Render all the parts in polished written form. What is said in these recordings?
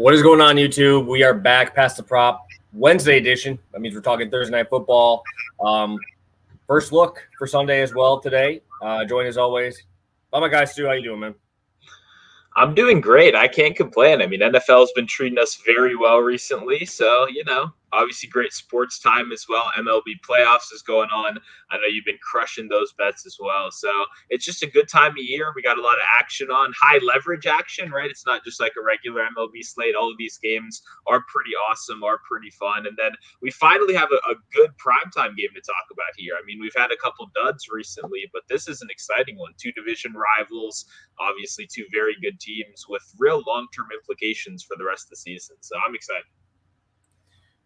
What is going on, YouTube? We are back past the prop Wednesday edition. That means we're talking Thursday night football. First look for Sunday as well today. Join as always. Bye, my guy Stu. How you doing, man? I'm doing great. I can't complain. I mean, NFL's been treating us very well recently. So, obviously great sports time as well. MLB playoffs is going on. I know you've been crushing those bets as well. So it's just a good time of year. We got a lot of action on, high leverage action, right? It's not just like a regular MLB slate. All of these games are pretty awesome, are pretty fun. And then we finally have a good primetime game to talk about here. I mean, we've had a couple duds recently, but this is an exciting one. Two division rivals, obviously two very good teams with real long-term implications for the rest of the season. So I'm excited.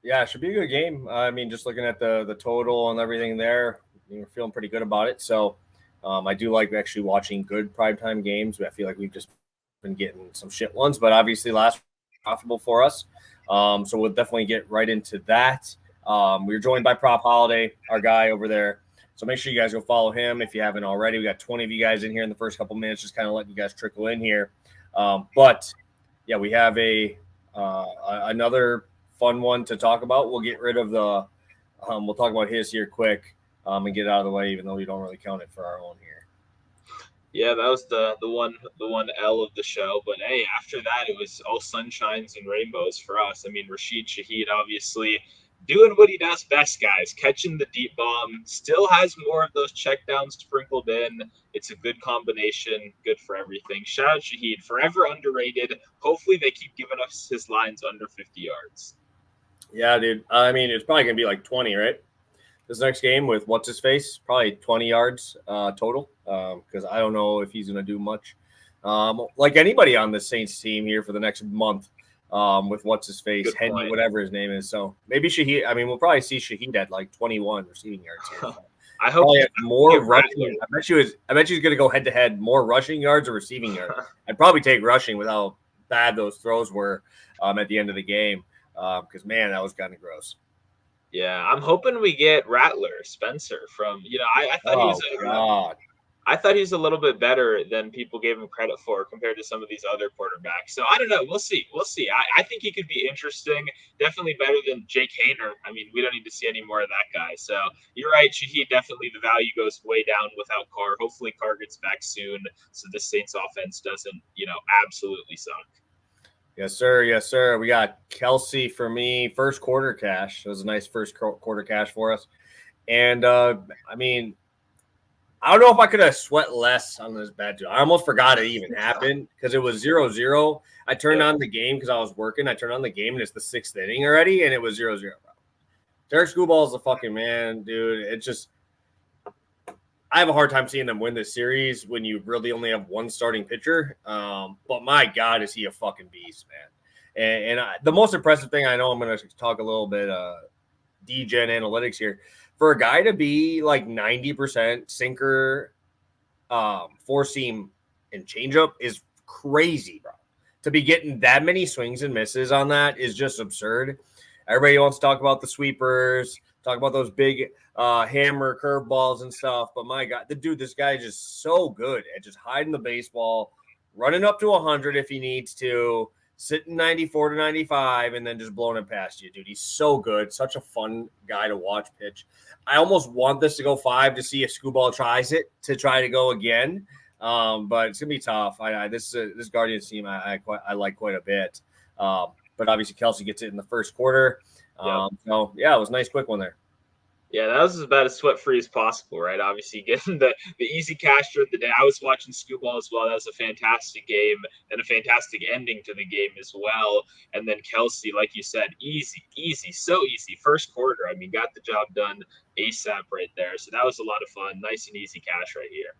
Yeah, it should be a good game. I mean, just looking at the total and everything there, we're feeling pretty good about it. So I do like actually watching good primetime games. I feel like we've just been getting some shit ones, but obviously last profitable for us. So we'll definitely get right into that. We're joined by Prop Holiday, our guy over there. So make sure you guys go follow him if you haven't already. We got 20 of you guys in here in the first couple minutes, just kind of letting you guys trickle in here. But yeah, we have another fun one to talk about. We'll get rid of we'll talk about his here quick and get it out of the way, even though we don't really count it for our own here. Yeah, that was the one L of the show. But hey, after that, it was all sunshines and rainbows for us. I mean, Rashid Shaheed obviously doing what he does best, guys, catching the deep bomb, still has more of those checkdowns sprinkled in. It's a good combination, good for everything. Shout out Shaheed, forever underrated. Hopefully they keep giving us his lines under 50 yards. Yeah, dude. I mean, it's probably going to be like 20, right? This next game with what's-his-face, probably 20 yards total because I don't know if he's going to do much. Like anybody on the Saints team here for the next month. With what's-his-face, Henry, whatever his name is. So maybe Shaheed. I mean, we'll probably see Shaheed at like 21 receiving yards here. So I hope more rushing. I bet you he's going to go head-to-head, more rushing yards or receiving yards. I'd probably take rushing with how bad those throws were at the end of the game because, man, that was kind of gross. Yeah, I'm hoping we get Rattler, Spencer from, I thought I thought he's a little bit better than people gave him credit for compared to some of these other quarterbacks. So I don't know. We'll see. I think he could be interesting. Definitely better than Jake Haener. I mean, we don't need to see any more of that guy. So you're right, Shaheed. Definitely the value goes way down without Carr. Hopefully Carr gets back soon so the Saints offense doesn't, absolutely suck. Yes, sir. Yes, sir. We got Kelsey for me. First quarter cash. It was a nice first quarter cash for us. And, I mean, I don't know if I could have sweat less on this bet, too. I almost forgot it even happened because it was 0-0. I turned on the game because I was working. I turned on the game, and it's the sixth inning already, and it was 0-0. Derek Schoolball is a fucking man, dude. It's just – I have a hard time seeing them win this series when you really only have one starting pitcher. But, my God, is he a fucking beast, man. And the most impressive thing, I know I'm going to talk a little bit D-Gen analytics here. For a guy to be like 90% sinker, four-seam, and changeup is crazy, bro. To be getting that many swings and misses on that is just absurd. Everybody wants to talk about the sweepers, talk about those big hammer curveballs and stuff. But my God, this guy is just so good at just hiding the baseball, running up to 100 if he needs to, sitting 94 to 95, and then just blowing it past you, dude. He's so good. Such a fun guy to watch pitch. I almost want this to go 5 to see if Schoolball tries to go again. But it's going to be tough. This Guardians team I like quite a bit. But obviously Kelsey gets it in the first quarter. So, yeah, it was a nice quick one there. Yeah, that was about as sweat-free as possible, right? Obviously, getting the easy cash during the day. I was watching Scooball as well. That was a fantastic game and a fantastic ending to the game as well. And then Kelsey, like you said, easy, so easy. First quarter, I mean, got the job done ASAP right there. So that was a lot of fun. Nice and easy cash right here.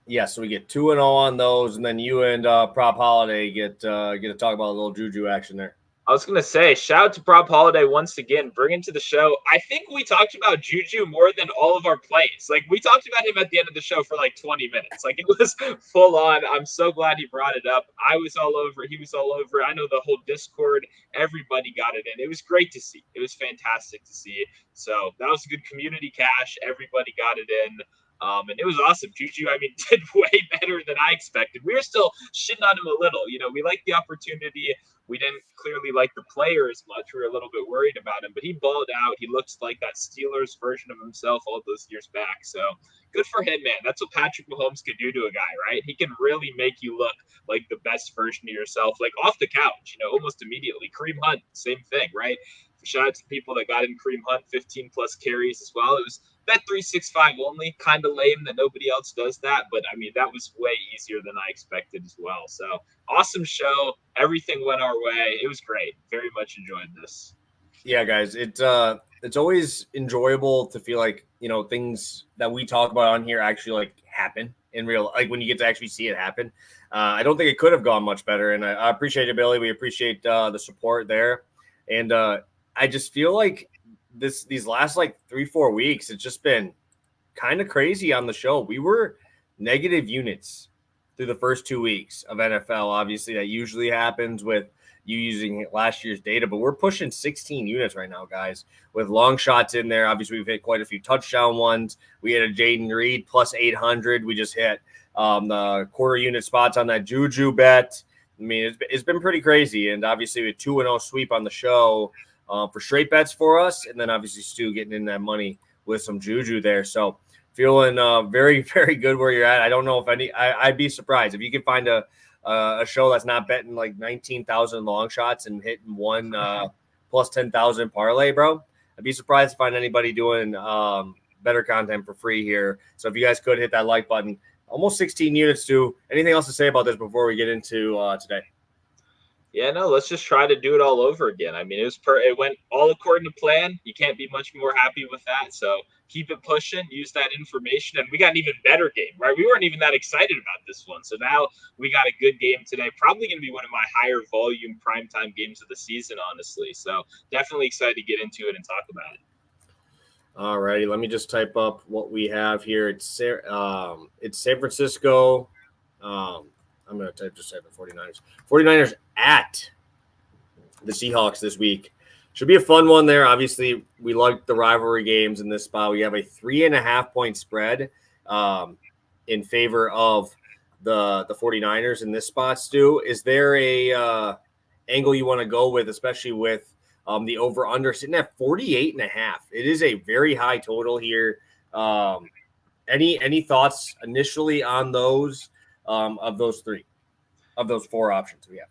Yeah, so we get 2-0 on those, and then you and Prop Holiday get to talk about a little juju action there. I was going to say, shout out to Prop Holiday once again, bringing to the show. I think we talked about Juju more than all of our plays. Like, we talked about him at the end of the show for like 20 minutes. Like, it was full on. I'm so glad he brought it up. I was all over. He was all over. I know the whole Discord, everybody got it in. It was great to see. It was fantastic to see. So that was a good community cash. Everybody got it in. And it was awesome. Juju, I mean, did way better than I expected. We were still shitting on him a little. We liked the opportunity. We didn't clearly like the player as much. We were a little bit worried about him, but he balled out. He looks like that Steelers version of himself all those years back. So good for him, man. That's what Patrick Mahomes can do to a guy, right? He can really make you look like the best version of yourself, like off the couch, almost immediately. Kareem Hunt, same thing, right? Shout out to the people that got in Kareem Hunt, 15 plus carries as well. It was bet 365 only, kind of lame that nobody else does that, but I mean that was way easier than I expected as well. So awesome show, everything went our way. It was great. Very much enjoyed this. Yeah, guys, it's always enjoyable to feel like things that we talk about on here actually like happen in real, like when you get to actually see it happen. I don't think it could have gone much better, and I appreciate it, Billy. We appreciate the support there, and I just feel like these last like 3-4 weeks, it's just been kind of crazy on the show. We were negative units through the first 2 weeks of NFL. Obviously, that usually happens with you using last year's data, but we're pushing 16 units right now, guys, with long shots in there. Obviously, we've hit quite a few touchdown ones. We had a Jaden Reed plus 800. We just hit the quarter unit spots on that Juju bet. I mean, it's been pretty crazy, and obviously a 2-0 sweep on the show for straight bets for us, and then obviously Stu getting in that money with some Juju there. So feeling very, very good where you're at. I don't know if I'd be surprised if you could find a show that's not betting like 19,000 long shots and hitting one plus 10,000 parlay, bro. I'd be surprised to find anybody doing better content for free here. So if you guys could hit that like button, almost 16 units. Stu, anything else to say about this before we get into today? Yeah, no, let's just try to do it all over again. I mean, it went all according to plan. You can't be much more happy with that. So keep it pushing, use that information, and we got an even better game, right? We weren't even that excited about this one. So now we got a good game today. Probably going to be one of my higher volume primetime games of the season, honestly. So definitely excited to get into it and talk about it. All righty, let me just type up what we have here. It's San Francisco. I'm going to type the 49ers. 49ers at the Seahawks this week. Should be a fun one there. Obviously, we like the rivalry games in this spot. We have a 3.5 point spread in favor of the 49ers in this spot, Stu. Is there a angle you want to go with, especially with the over-under sitting at 48.5? It is a very high total here. Any thoughts initially on those? Of those four options we have.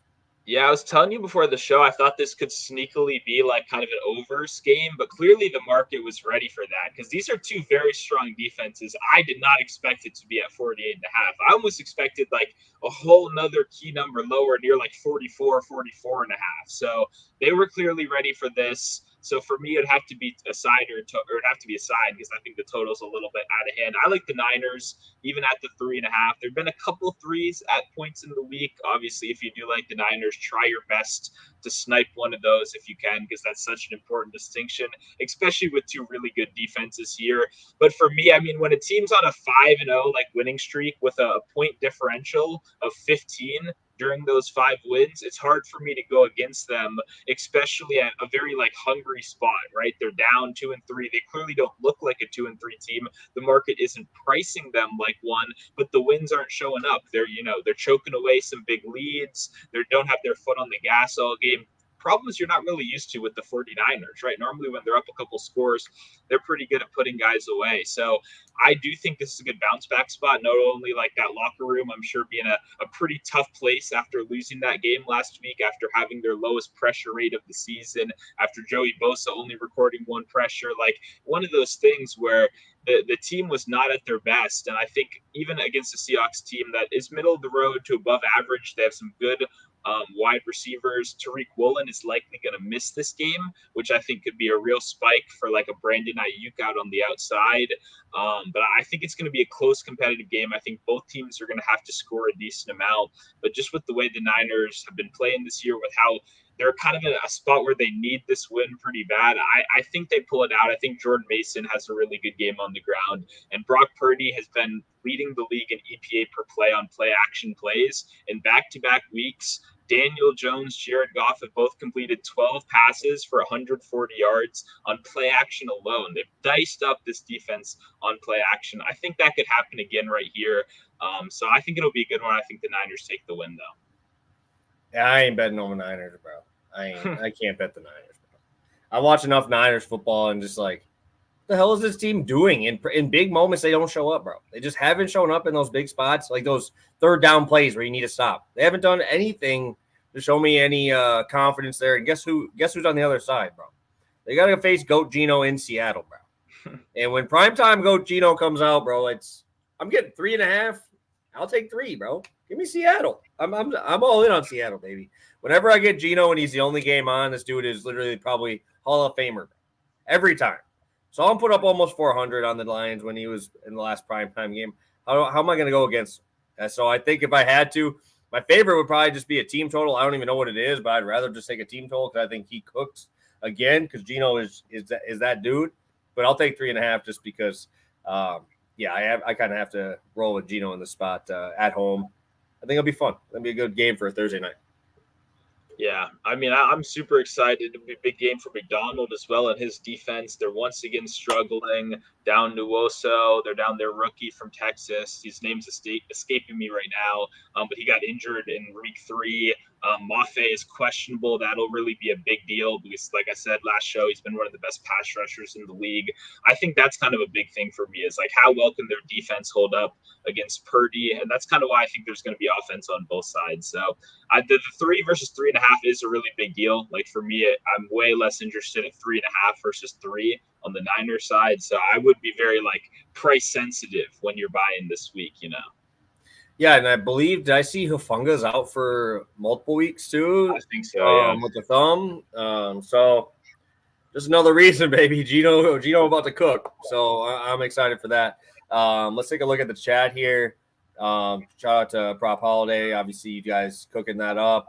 Yeah, I was telling you before the show, I thought this could sneakily be like kind of an overs game, but clearly the market was ready for that because these are two very strong defenses. I did not expect it to be at 48.5. I almost expected like a whole nother key number lower, near like 44, 44.5. So they were clearly ready for this. So for me, it'd have to be a side or it'd have to be a side because I think the total's a little bit out of hand. I like the Niners, even at the 3.5. There've been a couple threes at points in the week. Obviously, if you do like the Niners, try your best to snipe one of those if you can, because that's such an important distinction, especially with two really good defenses here. But for me, I mean, when a team's on a 5-0 like winning streak with a point differential of 15 during those 5 wins, it's hard for me to go against them, especially at a very like hungry spot, right? They're down 2-3. They clearly don't look like a 2-3 team. The market isn't pricing them like one, but the wins aren't showing up. They're choking away some big leads. They don't have their foot on the gas all game. Problems you're not really used to with the 49ers, right? Normally when they're up a couple scores, they're pretty good at putting guys away. So I do think this is a good bounce back spot. Not only like that locker room, I'm sure being a pretty tough place after losing that game last week, after having their lowest pressure rate of the season, after Joey Bosa only recording 1 pressure, like one of those things where the team was not at their best. And I think even against the Seahawks team that is middle of the road to above average, they have some good wide receivers. Tariq Woolen is likely going to miss this game, which I think could be a real spike for like a Brandon Ayuk out on the outside. But I think it's going to be a close competitive game. I think both teams are going to have to score a decent amount. But just with the way the Niners have been playing this year, with how they're kind of in a spot where they need this win pretty bad, I think they pull it out. I think Jordan Mason has a really good game on the ground. And Brock Purdy has been leading the league in EPA per play on play action plays in back-to-back weeks. Daniel Jones, Jared Goff have both completed 12 passes for 140 yards on play action alone. They've diced up this defense on play action. I think that could happen again right here. So I think it'll be a good one. I think the Niners take the win, though. Yeah, I ain't betting on the Niners, bro. I can't bet the Niners, bro. I watch enough Niners football and just like, what the hell is this team doing? In big moments, they don't show up, bro. They just haven't shown up in those big spots, like those third down plays where you need to stop. They haven't done anything to show me any confidence there. And guess who's on the other side, bro? They got to face Goat Gino in Seattle, bro. And when primetime Goat Gino comes out, bro, I'm getting 3.5. I'll take 3, bro. Give me Seattle. I'm all in on Seattle, baby. Whenever I get Gino and he's the only game on, this dude is literally probably Hall of Famer every time. So I'm put up almost 400 on the Lions when he was in the last primetime game. How am I going to go against him? So I think if I had to, my favorite would probably just be a team total. I don't even know what it is, but I'd rather just take a team total because I think he cooks again because Gino is that dude. But I'll take 3.5 just because, I kind of have to roll with Gino in the spot at home. I think it'll be fun. It'll be a good game for a Thursday night. Yeah, I mean, I'm super excited. It'll be a big game for McDonald as well and his defense. They're once again struggling. Down Nuoso, they're down their rookie from Texas. His name's escaping me right now, but he got injured in week 3. Mafe is questionable. That'll really be a big deal because, like I said last show, he's been one of the best pass rushers in the league. I think that's kind of a big thing for me is like how well can their defense hold up against Purdy, and that's kind of why I think there's going to be offense on both sides. So the 3 versus 3.5 is a really big deal. Like for me, I'm way less interested at 3.5 versus 3 on the Niners side. So I would be very like price sensitive when you're buying this week, you know. Yeah, and I believe did I see Hufunga's out for multiple weeks too? I think so. Yeah. With the thumb. So just another reason, baby. Gino about to cook. So I'm excited for that. Let's take a look at the chat here. Shout out to Prop Holiday. Obviously, you guys cooking that up.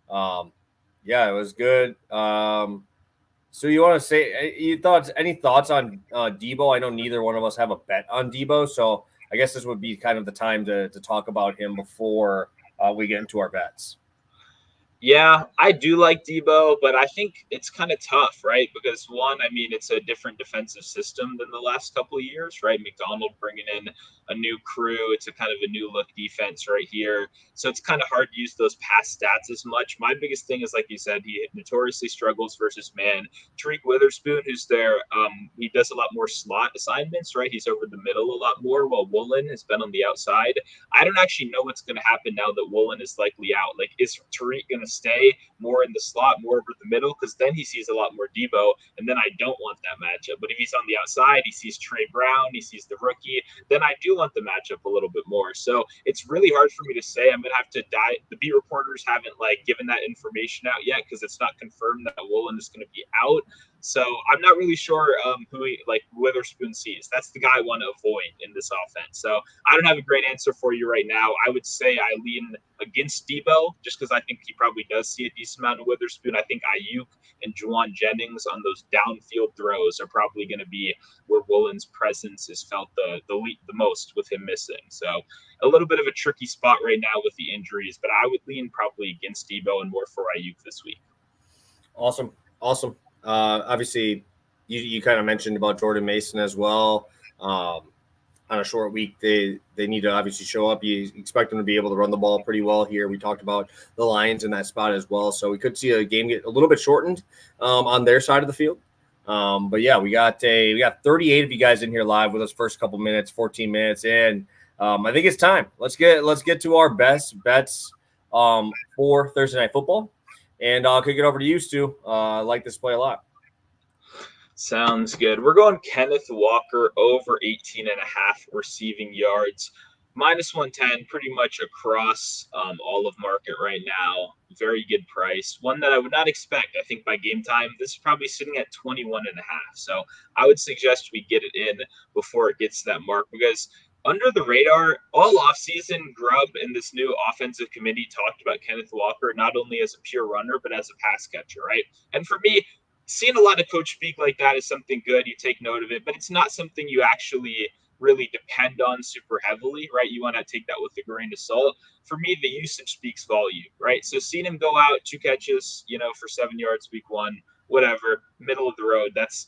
Yeah, it was good. So you want to say any thoughts on Debo? I know neither one of us have a bet on Debo, so I guess this would be kind of the time to talk about him before we get into our bets. Yeah, I do like Debo, but I think it's kind of tough, right? Because one, I mean, it's a different defensive system than the last couple of years, right? McDonald bringing in a new crew. It's a kind of a new look defense right here. So it's kind of hard to use those past stats as much. My biggest thing is, like you said, he notoriously struggles versus man. Tariq Witherspoon, who's there, he does a lot more slot assignments, right? He's over the middle a lot more, while Woolen has been on the outside. I don't actually know what's going to happen now that Woolen is likely out. Like, is Tariq going to stay more in the slot, more over the middle? Because then he sees a lot more Debo, and then I don't want that matchup. But if he's on the outside, he sees Trey Brown, he sees the rookie, then I do want the matchup a little bit more. So it's really hard for me to say. I'm going to have to die. The beat reporters haven't given that information out yet because it's not confirmed that Woolen is going to be out. So I'm not really sure who Witherspoon sees. That's the guy I want to avoid in this offense. So I don't have a great answer for you right now. I would say I lean against Debo just because I think he probably does see a decent amount of Witherspoon. I think Ayuk and Juwan Jennings on those downfield throws are probably going to be where Woolen's presence is felt the most with him missing. So a little bit of a tricky spot right now with the injuries, but I would lean probably against Debo and more for Ayuk this week. Awesome. Obviously, you kind of mentioned about Jordan Mason as well. On a short week, they need to obviously show up. You expect them to be able to run the ball pretty well here. We talked about the Lions in that spot as well. So we could see a game get a little bit shortened on their side of the field. But yeah, we got 38 of you guys in here live with us first couple minutes, 14 minutes in. I think it's time. Let's get to our best bets for Thursday Night Football. And I'll kick it over to you, Stu. I like this play a lot. Sounds good. We're going Kenneth Walker over 18.5 receiving yards. -110, pretty much across all of market right now. Very good price. One that I would not expect. I think by game time, this is probably sitting at 21.5. So I would suggest we get it in before it gets to that mark because under the radar, all offseason, Grubb and this new offensive committee talked about Kenneth Walker not only as a pure runner, but as a pass catcher, right? And for me, seeing a lot of coach speak like that is something good. You take note of it, but it's not something you actually really depend on super heavily, right? You want to take that with a grain of salt. For me, the usage speaks volume, right? So seeing him go out 2 catches, for 7 yards week 1, whatever, middle of the road, that's,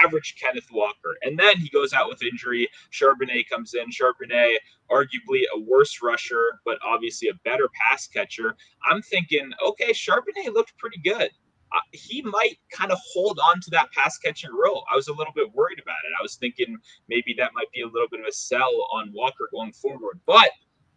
average Kenneth Walker. And then he goes out with injury. Charbonnet comes in. Charbonnet, arguably a worse rusher, but obviously a better pass catcher. I'm thinking, okay, Charbonnet looked pretty good. He might kind of hold on to that pass catching role. I was a little bit worried about it. I was thinking maybe that might be a little bit of a sell on Walker going forward. But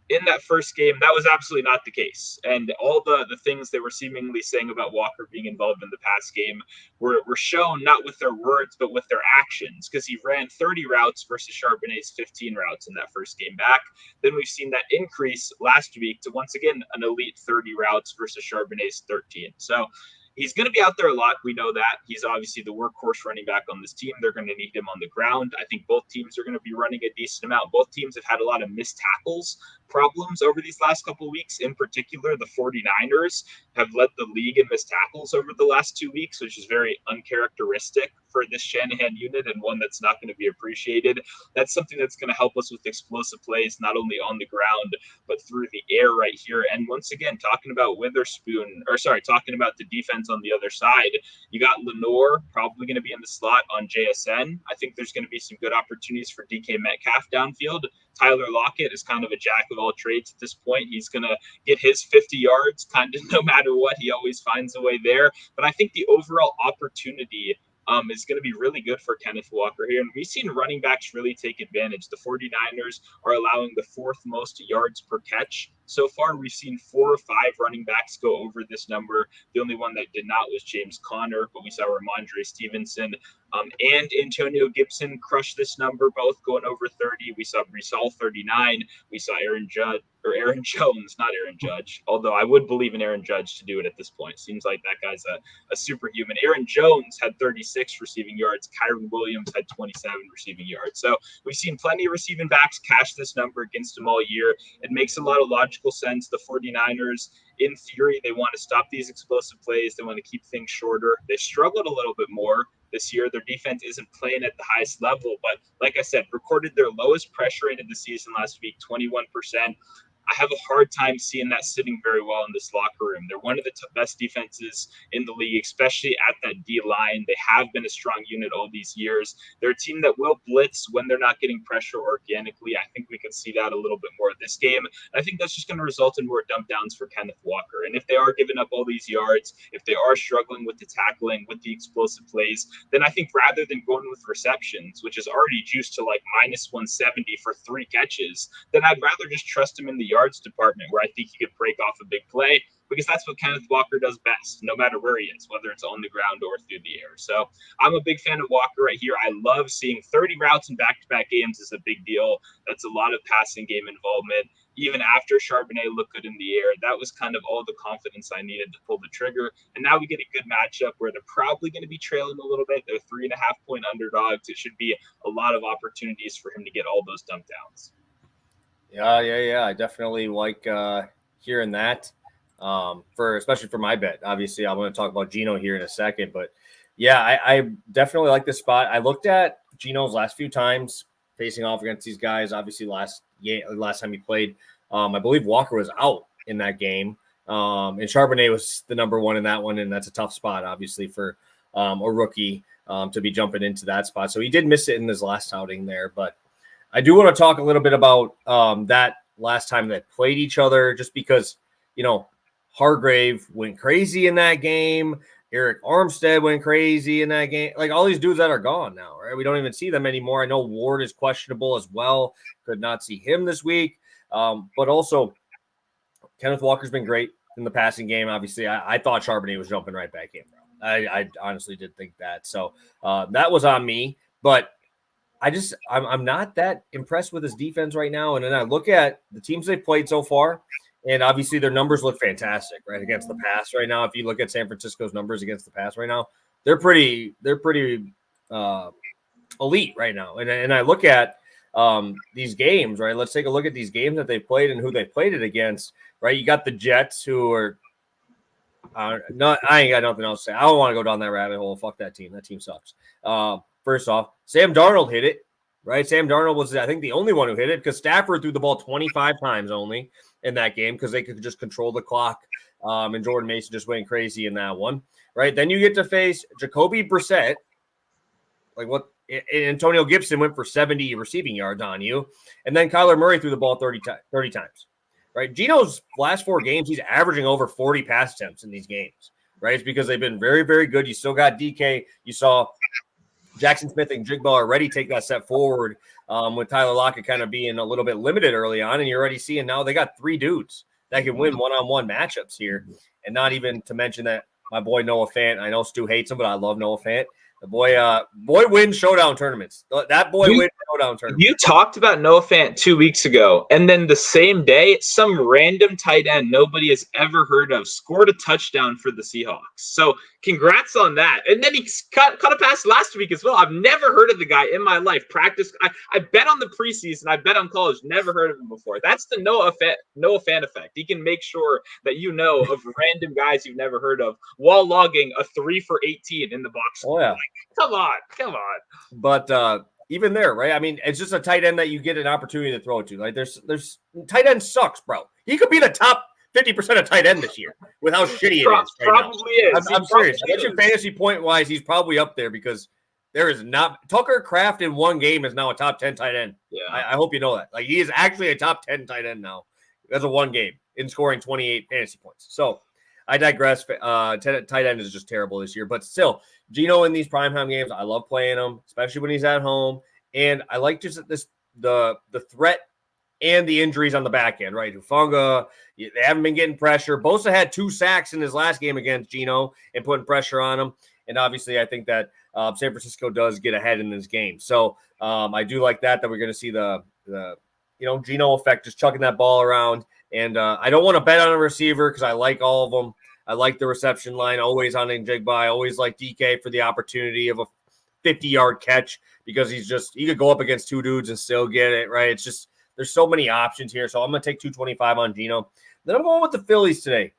in that first game, that was absolutely not the case. And all the things they were seemingly saying about Walker being involved in the pass game were shown not with their words, but with their actions, because he ran 30 routes versus Charbonnet's 15 routes in that first game back. Then we've seen that increase last week to, once again, an elite 30 routes versus Charbonnet's 13. So he's going to be out there a lot. We know that. He's obviously the workhorse running back on this team. They're going to need him on the ground. I think both teams are going to be running a decent amount. Both teams have had a lot of missed tackles problems over these last couple of weeks. In particular, the 49ers have led the league in missed tackles over the last 2 weeks, which is very uncharacteristic for this Shanahan unit and one that's not going to be appreciated. That's something that's going to help us with explosive plays, not only on the ground, but through the air right here. And once again, talking about talking about the defense on the other side, you got Lenore probably going to be in the slot on JSN. I think there's going to be some good opportunities for DK Metcalf downfield. Tyler Lockett is kind of a jack of all trades at this point. He's going to get his 50 yards kind of no matter what. He always finds a way there. But I think the overall opportunity is going to be really good for Kenneth Walker here. And we've seen running backs really take advantage. The 49ers are allowing the 4th most yards per catch. So far, we've seen 4 or 5 running backs go over this number. The only one that did not was James Conner, but we saw Ramondre Stevenson and Antonio Gibson crush this number, both going over 30. We saw Brees Hall 39. We saw Aaron Jones, not Aaron Judge, although I would believe in Aaron Judge to do it at this point. Seems like that guy's a superhuman. Aaron Jones had 36 receiving yards. Kyron Williams had 27 receiving yards. So we've seen plenty of receiving backs cash this number against them all year. It makes a lot of logical sense. The 49ers, in theory, they want to stop these explosive plays. They want to keep things shorter. They struggled a little bit more this year. Their defense isn't playing at the highest level, but like I said, recorded their lowest pressure rate of the season last week, 21%. I have a hard time seeing that sitting very well in this locker room. They're one of the best defenses in the league, especially at that D line. They have been a strong unit all these years. They're a team that will blitz when they're not getting pressure organically. I think we could see that a little bit more this game. And I think that's just going to result in more dump downs for Kenneth Walker. And if they are giving up all these yards, if they are struggling with the tackling, with the explosive plays, then I think rather than going with receptions, which is already juiced to like minus 170 for 3 catches, then I'd rather just trust him in the yards department where I think he could break off a big play, because that's what Kenneth Walker does best, no matter where he is, whether it's on the ground or through the air. So I'm a big fan of Walker right here. I love seeing 30 routes in back-to-back games is a big deal. That's a lot of passing game involvement. Even after Charbonnet looked good in the air, that was kind of all the confidence I needed to pull the trigger. And now we get a good matchup where they're probably going to be trailing a little bit. They're 3.5-point underdogs. It should be a lot of opportunities for him to get all those dump downs. Yeah. I definitely like hearing that. Especially for my bet. Obviously, I'm going to talk about Geno here in a second, but yeah, I definitely like this spot. I looked at Geno's last few times facing off against these guys. Obviously, last time he played, I believe Walker was out in that game, and Charbonnet was the number 1 in that one, and that's a tough spot, obviously, for a rookie to be jumping into that spot. So he did miss it in his last outing there, but I do want to talk a little bit about that last time they played each other, just because, Hargrave went crazy in that game. Eric Armstead went crazy in that game. Like all these dudes that are gone now, right? We don't even see them anymore. I know Ward is questionable as well. Could not see him this week. But also, Kenneth Walker's been great in the passing game. Obviously, I thought Charbonnet was jumping right back in, bro. I honestly did think that. So that was on me. But I'm not that impressed with his defense right now. And then I look at the teams they've played so far, and obviously their numbers look fantastic, right, against the pass right now. If you look at San Francisco's numbers against the pass right now, they're pretty elite right now. And I look at these games, right? Let's take a look at these games that they've played and who they played it against, right? You got the Jets, who are I ain't got nothing else to say. I don't want to go down that rabbit hole. Fuck that team. That team sucks. First off, Sam Darnold hit it. right? Sam Darnold was, I think, the only one who hit it because Stafford threw the ball 25 times only in that game because they could just control the clock. And Jordan Mason just went crazy in that one, right? Then you get to face Jacoby Brissett. Like what? Antonio Gibson went for 70 receiving yards on you. And then Kyler Murray threw the ball 30 times, right? Gino's last 4 games, he's averaging over 40 pass attempts in these games, right? It's because they've been very, very good. You still got DK. You saw Jackson Smith and Jigba already take that step forward with Tyler Lockett kind of being a little bit limited early on. And you're already seeing now they got 3 dudes that can win one-on-one matchups here. And not even to mention that my boy Noah Fant, I know Stu hates him, but I love Noah Fant. The boy wins showdown tournaments. That boy wins showdown tournaments. You talked about Noah Fant 2 weeks ago, and then the same day, some random tight end nobody has ever heard of scored a touchdown for the Seahawks. So congrats on that. And then he caught a pass last week as well. I've never heard of the guy in my life. I bet on the preseason. I bet on college. Never heard of him before. That's the Noah Fant effect. He can make sure that you know of random guys you've never heard of while logging a 3 for 18 in the box. Oh, yeah. Come on. But even there, right? I mean, it's just a tight end that you get an opportunity to throw to. Like there's tight end sucks, bro. He could be the top 50% of tight end this year with how shitty it is. Probably is. I'm serious. I bet you fantasy point wise, he's probably up there because there is not Tucker Kraft in one game is now a top 10 tight end. Yeah. I hope you know that. Like he is actually a top 10 tight end now. That's a one game in scoring 28 fantasy points. So I digress. Tight end is just terrible this year, but still, Gino in these primetime games, I love playing him, especially when he's at home. And I like just the threat and the injuries on the back end, right? Hufanga, they haven't been getting pressure. Bosa had 2 sacks in his last game against Gino and putting pressure on him. And obviously, I think that San Francisco does get ahead in this game. So I do like that we're going to see the Gino effect, just chucking that ball around. And I don't want to bet on a receiver because I like all of them. I like the reception line, always on Njigba. I always like DK for the opportunity of a 50-yard catch because he could go up against 2 dudes and still get it, right? It's just there's so many options here. So I'm going to take 225 on Gino. Then I'm going with the Phillies today.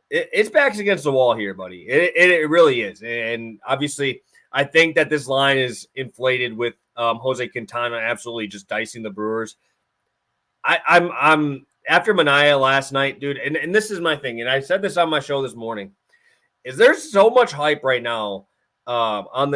It's backs against the wall here, buddy. It really is. And obviously, I think that this line is inflated with Jose Quintana absolutely just dicing the Brewers. I'm after Mania last night, dude, and this is my thing, and I said this on my show this morning, is there's so much hype right now on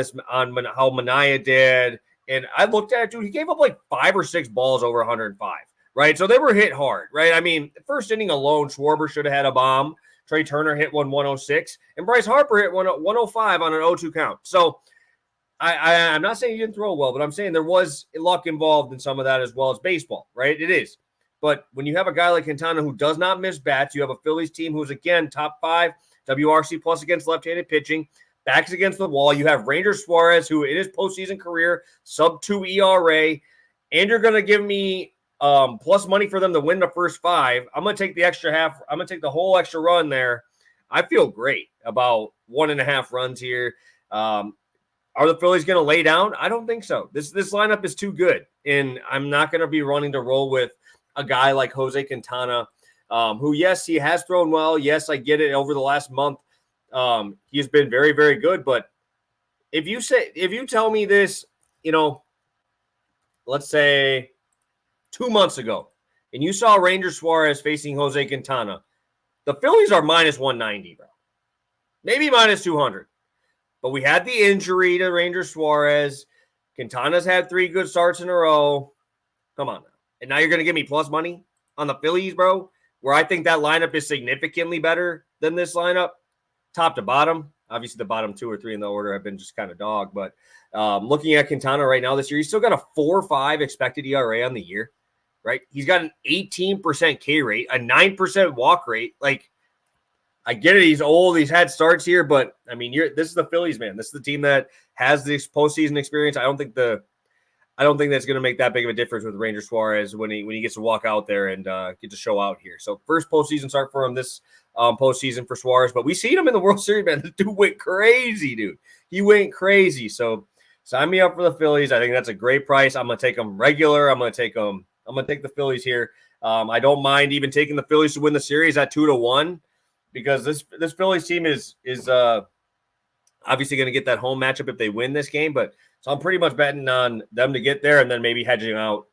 how Mania did, and I looked at it, dude, he gave up like 5 or 6 balls over 105, right? So they were hit hard, right? I mean, the first inning alone, Schwarber should have had a bomb. Trey Turner hit 106, and Bryce Harper hit 105 on an 0-2 count. So I'm not saying he didn't throw well, but I'm saying there was luck involved in some of that as well as baseball, right? It is. But when you have a guy like Quintana who does not miss bats, you have a Phillies team who's, again, top 5 WRC plus against left-handed pitching, backs against the wall. You have Ranger Suarez, who in his postseason career, sub-2 ERA, and you're going to give me plus money for them to win the first 5. I'm going to take the extra half. I'm going to take the whole extra run there. I feel great about 1.5 runs here. Are the Phillies going to lay down? I don't think so. This lineup is too good, and I'm not going to be running to roll with a guy like Jose Quintana, who, yes, he has thrown well. Yes, I get it. Over the last month, he has been very, very good. But if you tell me this, let's say 2 months ago, and you saw Ranger Suarez facing Jose Quintana, the Phillies are minus 190, bro. Maybe minus 200. But we had the injury to Ranger Suarez. Quintana's had 3 good starts in a row. Come on now. And now you're going to give me plus money on the Phillies, bro, where I think that lineup is significantly better than this lineup, top to bottom. Obviously, the bottom 2 or 3 in the order have been just kind of dog. But looking at Quintana right now this year, he's still got a 4.5 expected ERA on the year, right? He's got an 18% K rate, a 9% walk rate. Like, I get it. He's old. He's had starts here. But, I mean, this is the Phillies, man. This is the team that has this postseason experience. I don't think that's going to make that big of a difference with Ranger Suarez when he gets to walk out there and get to show out here. So first postseason start for him this postseason for Suarez. But we seen him in the World Series, man. This dude went crazy, dude. He went crazy. So sign me up for the Phillies. I think that's a great price. I'm going to take them regular. I'm going to take the Phillies here. I don't mind even taking the Phillies to win the series at 2-1 because this Phillies team is Obviously going to get that home matchup if they win this game, but so I'm pretty much betting on them to get there and then maybe hedging out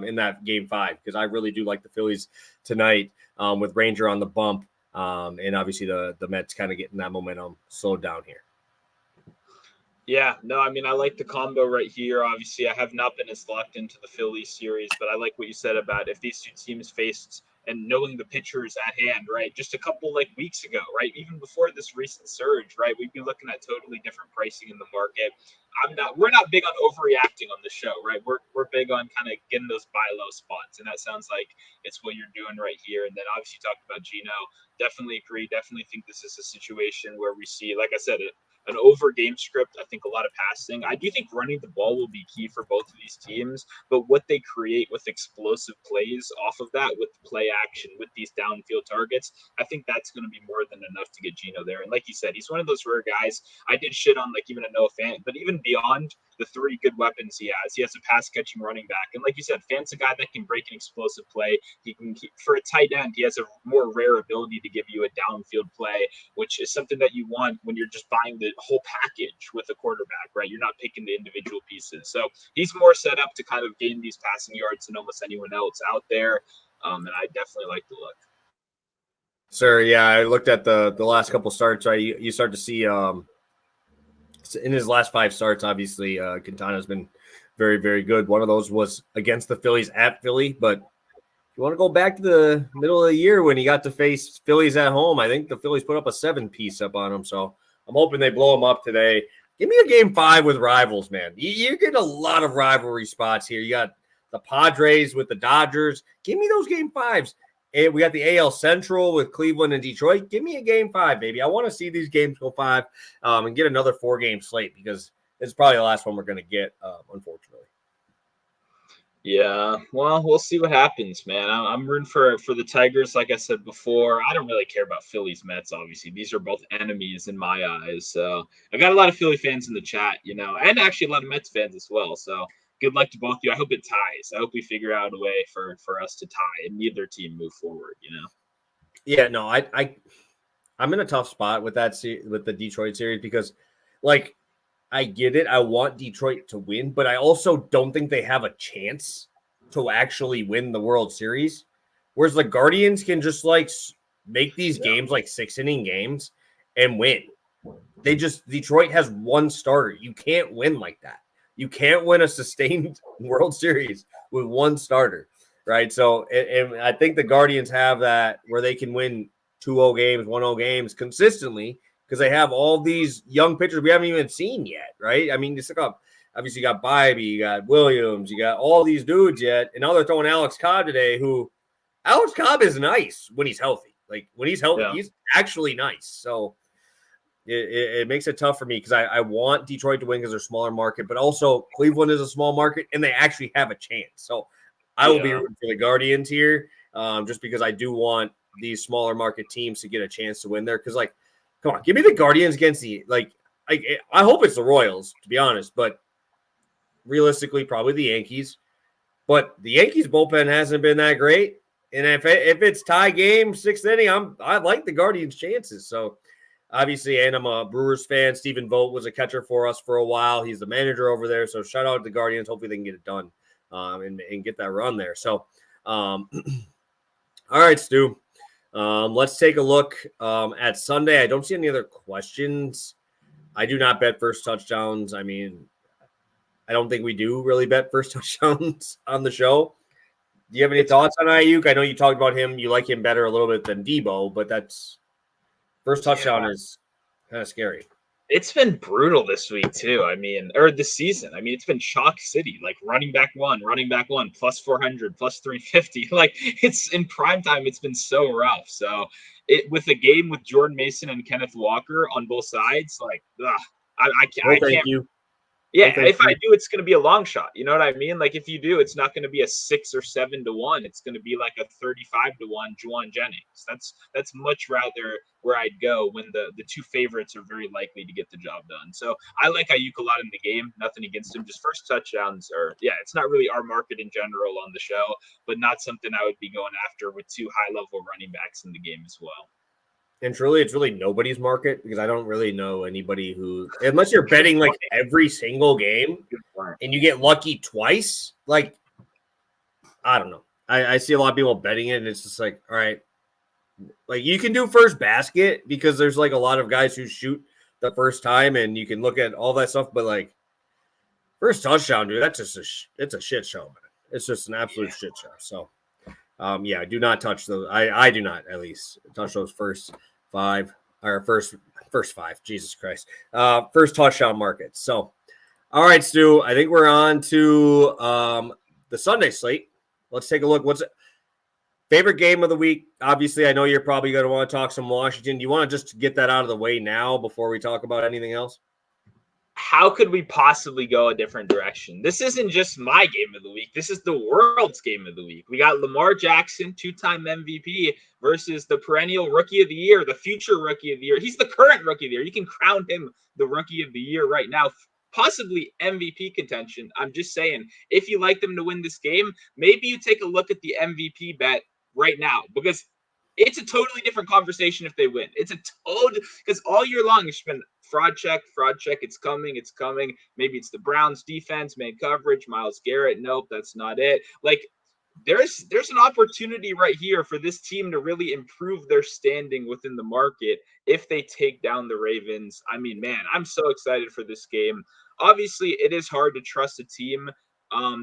in that game 5 because I really do like the Phillies tonight with Ranger on the bump and obviously the Mets kind of getting that momentum slowed down here. Yeah, no, I mean, I like the combo right here. Obviously, I have not been as locked into the Phillies series, but I like what you said about if these two teams faced and knowing the pitchers at hand, right? Just a couple like weeks ago, right? Even before this recent surge, right? We'd be looking at totally different pricing in the market. We're not big on overreacting on the show, right? We're big on kind of getting those buy low spots. And that sounds like it's what you're doing right here. And then obviously you talked about Gino. Definitely agree. Definitely think this is a situation where we see, like I said, an over game script. I think a lot of passing. I do think running the ball will be key for both of these teams, but what they create with explosive plays off of that, with play action, with these downfield targets, I think that's going to be more than enough to get Gino there. And like you said, he's one of those rare guys. I did shit on like even a Noah Fant, but even beyond the 3 good weapons he has a pass catching running back, and like you said, Fant's a guy that can break an explosive play. He can for a tight end, he has a more rare ability to give you a downfield play, which is something that you want when you're just buying the whole package with a quarterback, right? You're not picking the individual pieces. So he's more set up to kind of gain these passing yards than almost anyone else out there. And I definitely like the look. Sir, yeah, I looked at the last couple starts. Right, you start to see in his last 5 starts, obviously Quintana's been very, very good. One of those was against the Phillies at Philly, but you want to go back to the middle of the year when he got to face Phillies at home, I think the Phillies put up a 7-piece up on him. So I'm hoping they blow him up today. Give me a game 5 with rivals, man. You're getting a lot of rivalry spots here. You got the Padres with the Dodgers. Give me those game 5s. And we got the AL Central with Cleveland and Detroit. Give me a game 5, baby. I want to see these games go 5 and get another 4-game slate because it's probably the last one we're going to get, unfortunately. Yeah, well, we'll see what happens, man. I'm rooting for the Tigers. Like I said before, I don't really care about Phillies Mets. Obviously, these are both enemies in my eyes. So I got a lot of Philly fans in the chat, and actually a lot of Mets fans as well. So good luck to both of you. I hope it ties. I hope we figure out a way for us to tie and neither team move forward. Yeah, no, I'm in a tough spot with that with the Detroit series because, like, I get it. I want Detroit to win, but I also don't think they have a chance to actually win the World Series. Whereas the Guardians can just like make these games like 6-inning games and win. Detroit has one starter. You can't win like that. You can't win a sustained World Series with one starter, right? So, and I think the Guardians have that where they can win 2-0 games, 1-0 games consistently because they have all these young pitchers we haven't even seen yet, right? I mean, you obviously you got Bybee, you got Williams, you got all these dudes yet, and now they're throwing Alex Cobb today, who Alex Cobb is nice when he's healthy. Like when he's healthy, he's actually nice. So it makes it tough for me because I want Detroit to win because they're a smaller market, but also Cleveland is a small market and they actually have a chance. So I will be rooting for the Guardians here just because I do want these smaller market teams to get a chance to win there because, like, come on, give me the Guardians against I hope it's the Royals, to be honest, but realistically, probably the Yankees. But the Yankees bullpen hasn't been that great. And if it's tie game, 6th inning, I like the Guardians' chances. So obviously, and I'm a Brewers fan. Stephen Vogt was a catcher for us for a while. He's the manager over there. So shout out to the Guardians. Hopefully they can get it done and get that run there. So, all right, Stu. Let's take a look at Sunday. I don't see any other questions. I do not bet first touchdowns. I mean, I don't think we do really bet first touchdowns on the show. Do you have any thoughts on Ayuk? I know you talked about him. You like him better a little bit than Debo, but that's first touchdown is kind of scary. It's been brutal this week too. I mean, or this season. I mean, it's been chalk city. Like running back one, plus 400, plus 350. Like it's in prime time. It's been so rough. So with a game with Jordan Mason and Kenneth Walker on both sides, like I can't. Thank you. Yeah, if I do, it's going to be a long shot. You know what I mean? Like if you do, it's not going to be a 6 or 7 to 1. It's going to be like a 35 to 1 Juwan Jennings. That's much rather where I'd go when the 2 favorites are very likely to get the job done. So I like Ayuk a lot in the game. Nothing against him. Just first touchdowns it's not really our market in general on the show, but not something I would be going after with 2 high-level running backs in the game as well. And truly, it's really nobody's market because I don't really know anybody who, unless you're betting like every single game and you get lucky twice, like, I don't know. I see a lot of people betting it, and it's just like, all right, like you can do first basket because there's like a lot of guys who shoot the first time, and you can look at all that stuff, but like first touchdown, dude, that's just it's a shit show, man. It's just an absolute shit show. So, yeah, do not touch those. I do not at least touch those first five or first five. Jesus Christ, first touchdown markets. So, all right, Stu, I think we're on to the Sunday slate. Let's take a look. What's it? Favorite game of the week? Obviously, I know you're probably going to want to talk some Washington. Do you want to just get that out of the way now before we talk about anything else? How could we possibly go a different direction? This isn't just my game of the week. This is the world's game of the week. We got Lamar Jackson, 2-time MVP, versus the perennial rookie of the year, the future rookie of the year. He's the current rookie of the year. You can crown him the rookie of the year right now. Possibly MVP contention. I'm just saying, if you like them to win this game, maybe you take a look at the MVP bet right now, because it's a totally different conversation if they win. It's a total, because all year long it's been fraud check. It's coming. Maybe it's the Browns defense, man coverage, Myles Garrett. Nope, that's not it. Like, there's an opportunity right here for this team to really improve their standing within the market if they take down the Ravens. I mean, man, I'm so excited for this game. Obviously, it is hard to trust a team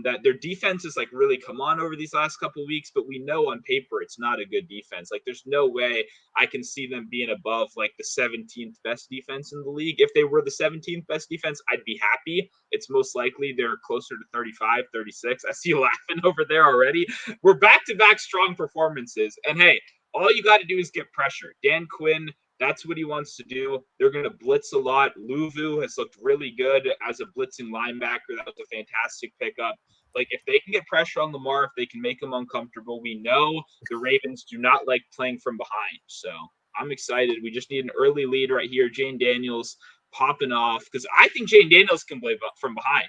that their defense has like really come on over these last couple of weeks, but we know on paper it's not a good defense. Like, there's no way I can see them being above like the 17th best defense in the league. If they were the 17th best defense, I'd be happy. It's most likely they're closer to 35, 36. I see you laughing over there already. We're back-to-back strong performances. And hey, all you got to do is get pressure. Dan Quinn, that's what he wants to do. They're going to blitz a lot. Luvu has looked really good as a blitzing linebacker. That was a fantastic pickup. Like, if they can get pressure on Lamar, if they can make him uncomfortable, we know the Ravens do not like playing from behind. So I'm excited. We just need an early lead right here. Jane Daniels popping off, because I think Jane Daniels can play from behind.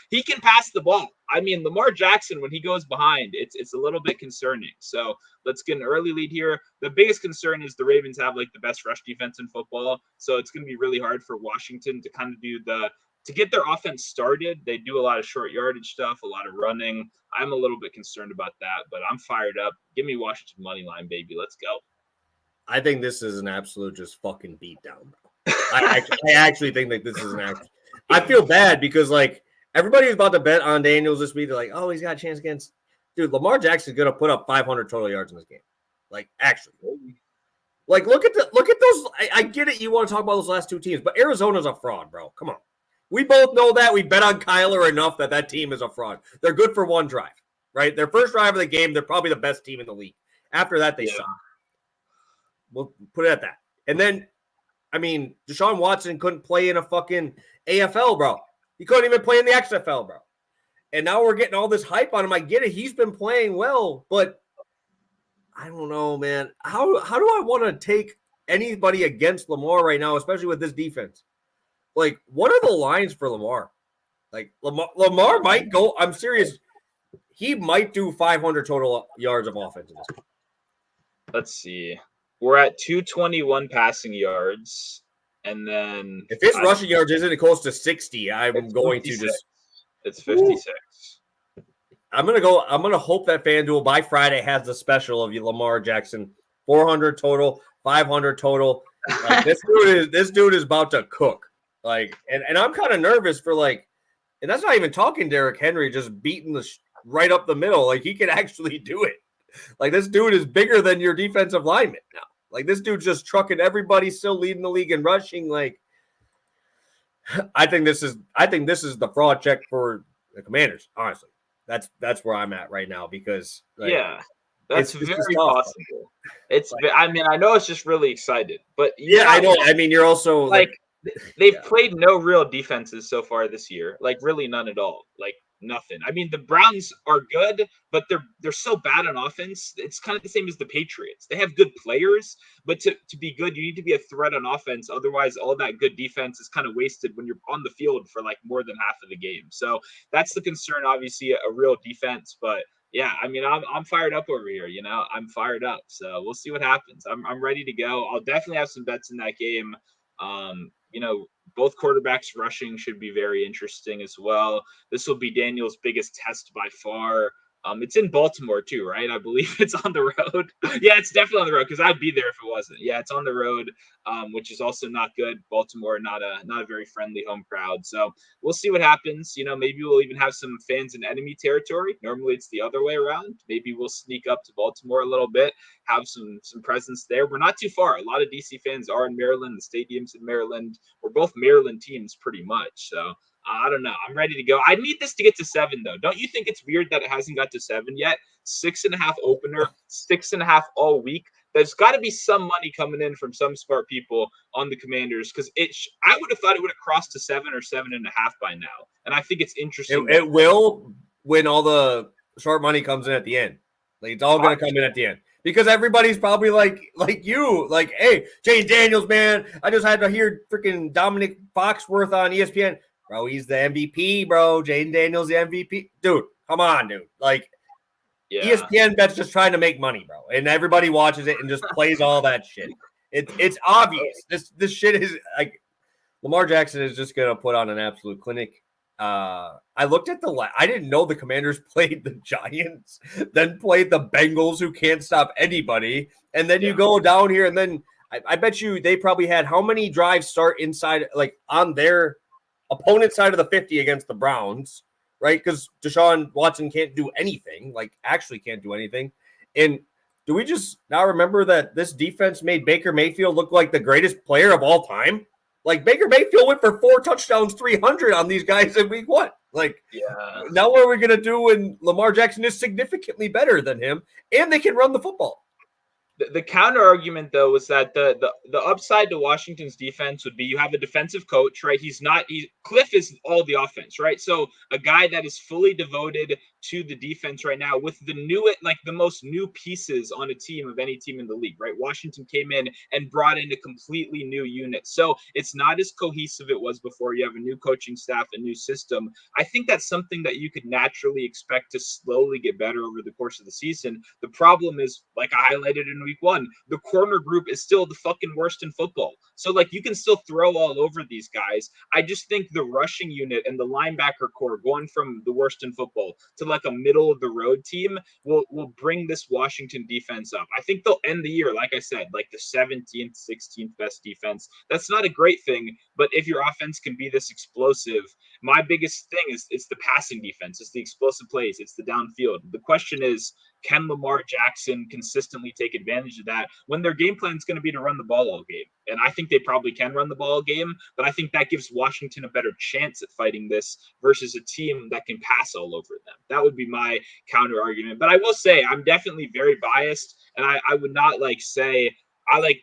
He can pass the ball. I mean, Lamar Jackson, when he goes behind, it's a little bit concerning. So let's get an early lead here. The biggest concern is the Ravens have like the best rush defense in football. So it's going to be really hard for Washington to kind of to get their offense started. They do a lot of short yardage stuff, a lot of running. I'm a little bit concerned about that, but I'm fired up. Give me Washington money line, baby. Let's go. I think this is an absolute just fucking beatdown, bro. I actually think that this is an act. I feel bad because like everybody was about to bet on Daniels this week. They're like, oh, he's got a chance against dude. Lamar Jackson's gonna put up 500 total yards in this game. Like, actually, like look at those. I get it. You want to talk about those last two teams, but Arizona's a fraud, bro. Come on, we both know that. We bet on Kyler enough that team is a fraud. They're good for one drive, right? Their first drive of the game, they're probably the best team in the league. After that, they suck. We'll put it at that. And then, I mean, Deshaun Watson couldn't play in a fucking AFL, bro. He couldn't even play in the XFL, bro. And now we're getting all this hype on him. I get it. He's been playing well, but I don't know, man. How do I want to take anybody against Lamar right now, especially with this defense? Like, what are the lines for Lamar? Like, Lamar might go. I'm serious. He might do 500 total yards of offense in this game. Let's see. We're at 221 passing yards, and then if his rushing yards isn't close to 60, I'm going 56. To just. It's 56. I'm gonna hope that FanDuel by Friday has the special of Lamar Jackson 400 total, 500 total. Like, this dude is about to cook. Like, and I'm kind of nervous for like, and that's not even talking Derrick Henry just beating the right up the middle. Like, he can actually do it. Like, this dude is bigger than your defensive lineman now. Like, this dude's just trucking everybody, still leading the league in rushing. Like, I think this is the fraud check for the Commanders. Honestly, that's where I'm at right now because like, yeah, that's very possible. It's like, I mean, I know it's just really excited, but yeah, I know. I mean, you're also like they've played no real defenses so far this year, like really none at all. Like, nothing. I mean, the Browns are good, but they're so bad on offense. It's kind of the same as the Patriots. They have good players, but to be good, you need to be a threat on offense. Otherwise, all that good defense is kind of wasted when you're on the field for like more than half of the game. So that's the concern. Obviously, a real defense, but Yeah, I mean, I'm fired up over here. I'm fired up. So we'll see what happens. I'm ready to go. I'll definitely have some bets in that game. Both quarterbacks rushing should be very interesting as well. This will be Daniel's biggest test by far. It's in Baltimore too, right? I believe it's on the road. Yeah, it's definitely on the road because I'd be there if it wasn't. Yeah, it's on the road, which is also not good. Baltimore, not a very friendly home crowd. So we'll see what happens. Maybe we'll even have some fans in enemy territory. Normally it's the other way around. Maybe we'll sneak up to Baltimore a little bit, have some presence there. We're not too far. A lot of DC fans are in Maryland. The stadium's in Maryland. We're both Maryland teams pretty much. So I don't know. I'm ready to go. I need this to get to 7 though. Don't you think it's weird that it hasn't got to 7 yet? 6.5 opener, 6.5 all week. There's got to be some money coming in from some smart people on the Commanders because I would have thought it would have crossed to 7 or 7.5 by now, and I think it's interesting. It will when all the short money comes in at the end. Like it's all going to come in at the end because everybody's probably like you, like, hey, Jane Daniels, man, I just had to hear freaking Dominic Foxworth on ESPN, bro. He's the MVP, bro. Jane Daniels, the MVP, dude. Come on, dude. Like. Yeah. ESPN bet's just trying to make money, bro, and everybody watches it and just plays all that shit. It's obvious. This shit is like Lamar Jackson is just gonna put on an absolute clinic. I looked at I didn't know the Commanders played the Giants, then played the Bengals, who can't stop anybody, and then you go down here, and then I bet you they probably had how many drives start inside, like on their opponent's side of the 50 against the Browns. Right, because Deshaun Watson can't do anything, like actually can't do anything. And do we just now remember that this defense made Baker Mayfield look like the greatest player of all time? Like Baker Mayfield went for 4 touchdowns, 300 on these guys in week 1. Like, now what are we going to do when Lamar Jackson is significantly better than him and they can run the football? The counter argument, though, was that the upside to Washington's defense would be you have a defensive coach, right? Cliff is all the offense, right? So a guy that is fully devoted to the defense right now with the most new pieces on a team of any team in the league, right? Washington came in and brought in a completely new unit. So it's not as cohesive it was before. You have a new coaching staff, a new system. I think that's something that you could naturally expect to slowly get better over the course of the season. The problem is, like I highlighted in week 1, the corner group is still the fucking worst in football. So like you can still throw all over these guys. I just think the rushing unit and the linebacker core going from the worst in football to like a middle of the road team will bring this Washington defense up. I think they'll end the year, like I said, like the 17th, 16th best defense. That's not a great thing, but if your offense can be this explosive, my biggest thing is it's the passing defense, it's the explosive plays, it's the downfield. The question is, can Lamar Jackson consistently take advantage of that when their game plan is going to be to run the ball all game? And I think they probably can run the ball all game, but I think that gives Washington a better chance at fighting this versus a team that can pass all over them. That would be my counter argument. But I will say I'm definitely very biased, and I would not say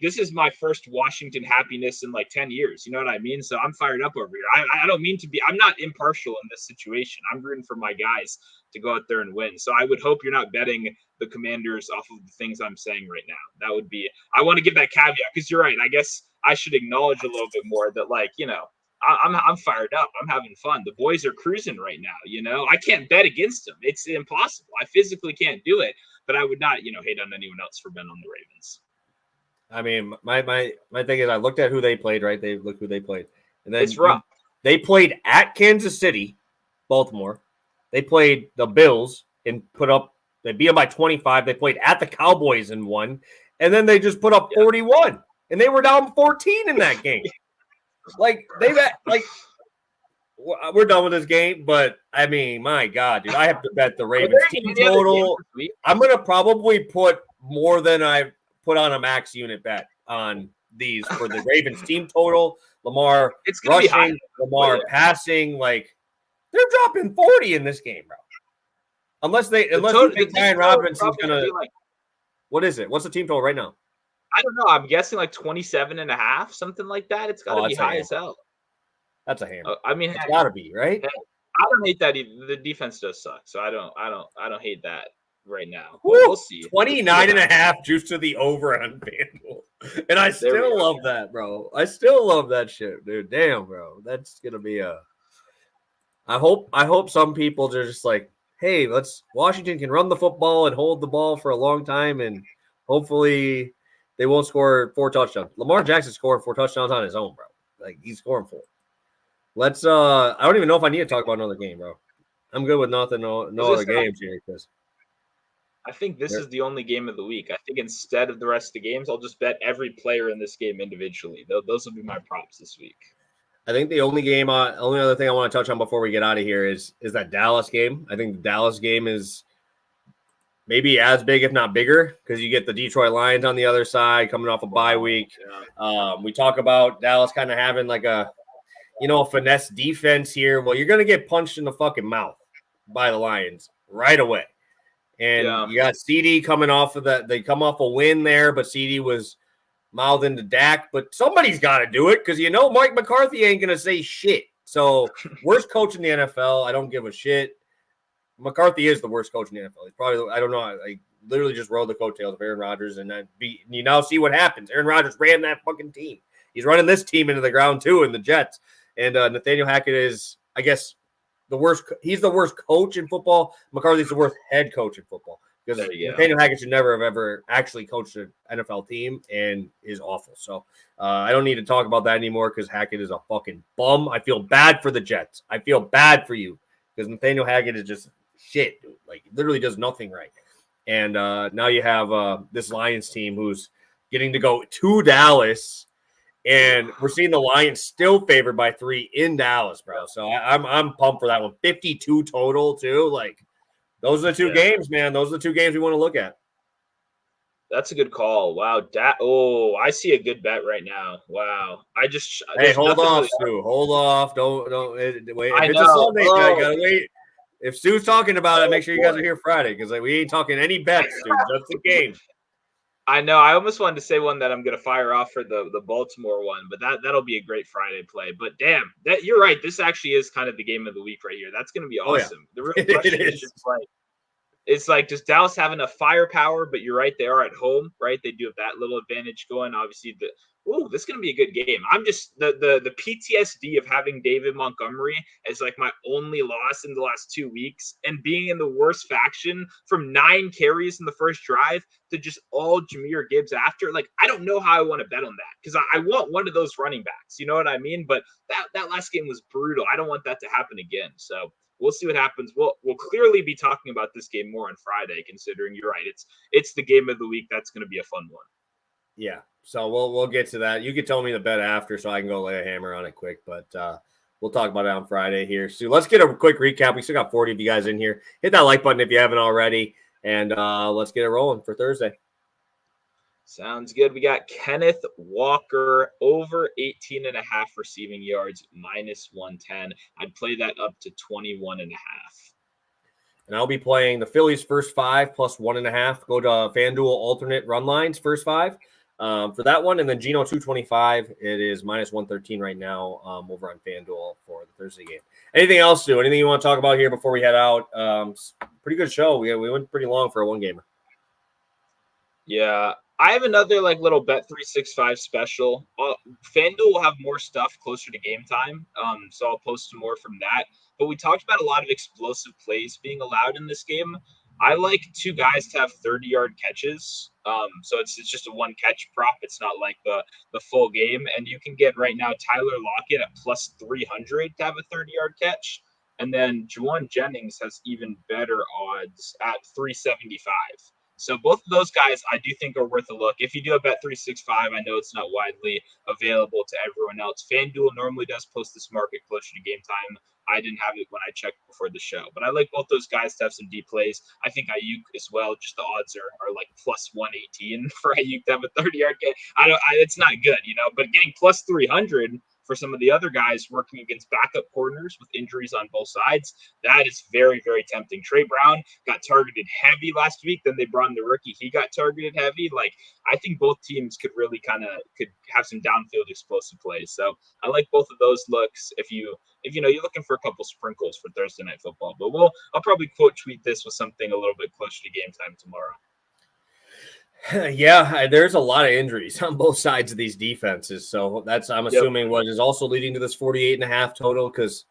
this is my first Washington happiness in like 10 years. You know what I mean? So I'm fired up over here. I don't mean to be, I'm not impartial in this situation. I'm rooting for my guys to go out there and win. So I would hope you're not betting the Commanders off of the things I'm saying right now. That would be, I want to give that caveat because you're right. I guess I should acknowledge a little bit more that, I'm fired up. I'm having fun. The boys are cruising right now. I can't bet against them. It's impossible. I physically can't do it, but I would not, hate on anyone else for betting on the Ravens. I mean, my thing is I looked at who they played, right? Look who they played. And then it's rough. They played at Kansas City, Baltimore. They played the Bills and they beat them by 25. They played at the Cowboys and won. And then they just put up 41. And they were down 14 in that game. We're done with this game, but I mean, my God, dude, I have to bet the Ravens team total. I'm going to probably put more than I put on a max unit bet on these for the Ravens team total. Lamar rushing, Lamar passing, they're dropping 40 in this game, bro. Unless you think Brian Robinson's gonna. What is it? What's the team total right now? I don't know. I'm guessing 27.5, something like that. It's got to be high as hell. That's a hammer. I mean, it's got to be right. I don't hate that either. The defense does suck, so I don't hate that right now. We'll see. 29.5 juice to the over on FanDuel. And I still love that, bro. I still love that shit, dude. Damn, bro. That's gonna be I hope some people are just like, hey, Washington can run the football and hold the ball for a long time, and hopefully they won't score 4 touchdowns. Lamar Jackson scored 4 touchdowns on his own, bro. Like he's scoring 4. I don't even know if I need to talk about another game, bro. I'm good with nothing, no other games here because I think this is the only game of the week. I think instead of the rest of the games, I'll just bet every player in this game individually. Those will be my props this week. I think the only other thing I want to touch on before we get out of here is that Dallas game. I think the Dallas game is maybe as big, if not bigger, because you get the Detroit Lions on the other side coming off a bye week. Yeah. We talk about Dallas kind of having like a finesse defense here. Well, you're going to get punched in the fucking mouth by the Lions right away. And you got CD coming off of that. They come off a win there, but CD was mouthing to Dak. But somebody's got to do it because Mike McCarthy ain't going to say shit. So worst coach in the NFL. I don't give a shit. McCarthy is the worst coach in the NFL. He's probably, I don't know, I literally just rode the coattails of Aaron Rodgers, and you now see what happens. Aaron Rodgers ran that fucking team. He's running this team into the ground too in the Jets. And Nathaniel Hackett is, I guess, the worst. He's the worst coach in football. McCarthy's the worst head coach in football because Nathaniel Hackett should never have ever actually coached an NFL team and is awful. So I don't need to talk about that anymore because Hackett is a fucking bum. I feel bad for the Jets. I feel bad for you because Nathaniel Hackett is just shit, dude. Like literally does nothing right. And now you have this Lions team who's getting to go to Dallas, and we're seeing the Lions still favored by 3 in Dallas, bro. So I'm pumped for that one. 52 total too. Like those are the 2 games, man. Those are the 2 games we want to look at. That's a good call. Wow. I see a good bet right now. Wow. Hey, hold off, Stu. Hold off. Don't wait. If it's a Sunday, you gotta wait. If Stu's talking about it, make sure you guys are here Friday because we ain't talking any bets, Stu. Just the game. I know. I almost wanted to say one that I'm going to fire off for the Baltimore one, but that'll be a great Friday play. But damn, you're right. This actually is kind of the game of the week right here. That's going to be awesome. The real question is just it's like, does Dallas have enough firepower? But you're right, they are at home, right? They do have that little advantage going. Obviously, this is going to be a good game. I'm just the PTSD of having David Montgomery as like my only loss in the last 2 weeks and being in the worst faction from 9 carries in the first drive to just all Jahmyr Gibbs after. Like, I don't know how I want to bet on that because I want one of those running backs. You know what I mean? But that last game was brutal. I don't want that to happen again. So we'll see what happens. We'll clearly be talking about this game more on Friday, considering you're right. It's the game of the week. That's going to be a fun one. Yeah. So we'll get to that. You can tell me the bet after so I can go lay a hammer on it quick, but we'll talk about it on Friday here. So let's get a quick recap. We still got 40 of you guys in here. Hit that like button if you haven't already, and let's get it rolling for Thursday. Sounds good. We got Kenneth Walker over 18.5 receiving yards, -110. I'd play that up to 21.5. And I'll be playing the Phillies first 5 plus 1.5. Go to FanDuel alternate run lines first 5 for that one. And then Geno 225. It is -113 right now over on FanDuel for the Thursday game. Anything else, Stu? Anything you want to talk about here before we head out? Pretty good show. We went pretty long for a one gamer. Yeah. I have another little Bet 365 special. FanDuel will have more stuff closer to game time, so I'll post some more from that. But we talked about a lot of explosive plays being allowed in this game. I like 2 guys to have 30-yard catches, so it's just a 1-catch prop. It's not like the full game. And you can get right now Tyler Lockett at +300 to have a 30-yard catch. And then Juwan Jennings has even better odds at 375. So both of those guys I do think are worth a look. If you do a Bet 365, I know it's not widely available to everyone else. FanDuel normally does post this market closer to game time. I didn't have it when I checked before the show. But I like both those guys to have some deep plays. I think Ayuk as well. Just the odds are like +118 for Ayuk to have a 30-yard catch. It's not good, but getting +300 for some of the other guys working against backup corners with injuries on both sides, that is very, very tempting. Trey Brown got targeted heavy last week. Then they brought in the rookie. He got targeted heavy. I think both teams could really could have some downfield explosive plays. So I like both of those looks if you're looking for a couple sprinkles for Thursday Night Football. But I'll probably quote tweet this with something a little bit closer to game time tomorrow. Yeah, there's a lot of injuries on both sides of these defenses. So I'm assuming what is also leading to this 48.5 total because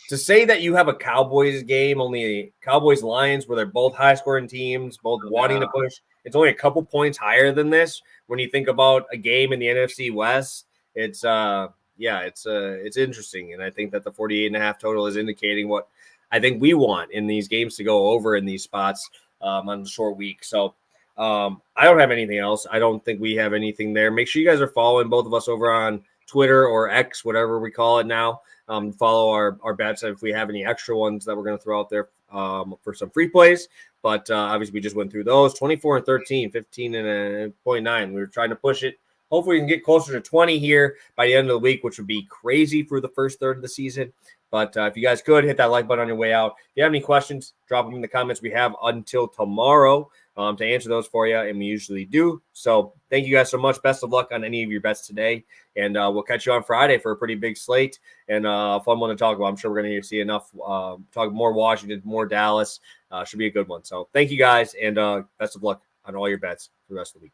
to say that you have a Cowboys game, only Cowboys Lions, where they're both high scoring teams, both wanting to push. It's only a couple points higher than this. When you think about a game in the NFC West, it's it's interesting, and I think that the 48.5 total is indicating what I think we want in these games to go over in these spots on the short week. So I don't have anything else. I don't think we have anything there. Make sure you guys are following both of us over on Twitter or X, whatever we call it now. Follow our bets if we have any extra ones that we're going to throw out there for some free plays. But obviously, we just went through those 24 and 13, 15 and a 0.9. We were trying to push it. Hopefully, we can get closer to 20 here by the end of the week, which would be crazy for the first third of the season. But if you guys could hit that like button on your way out. If you have any questions, drop them in the comments. We have until tomorrow to answer those for you, and we usually do. So thank you guys so much. Best of luck on any of your bets today, and we'll catch you on Friday for a pretty big slate and a fun one to talk about. I'm sure we're going to see enough talk more Washington, more Dallas. Should be a good one. So thank you guys, and best of luck on all your bets for the rest of the week.